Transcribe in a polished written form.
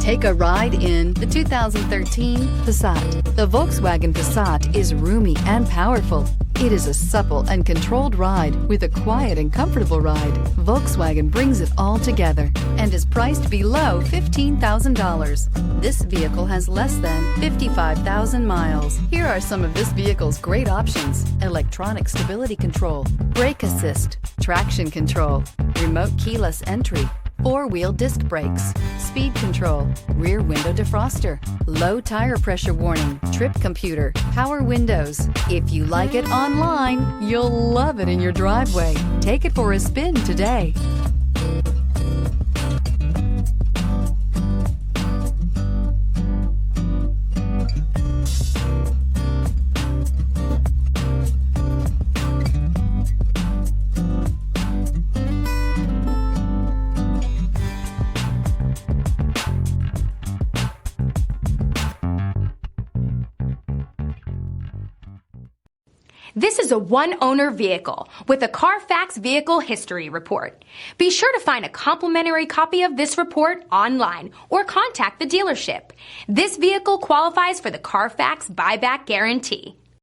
Take a ride in the 2013 Passat. The Volkswagen Passat is roomy and powerful. It is a supple and controlled ride with a quiet and comfortable ride. Volkswagen brings it all together and is priced below $15,000. This vehicle has less than 55,000 miles. Here are some of this vehicle's great options: electronic stability control, brake assist, traction control, remote keyless entry, four-wheel disc brakes, speed control, rear window defroster, low tire pressure warning, trip computer, power windows. If you like it online, you'll love it in your driveway. Take it for a spin today. This is a one-owner vehicle with a Carfax Vehicle History Report. Be sure to find a complimentary copy of this report online or contact the dealership. This vehicle qualifies for the Carfax Buyback Guarantee.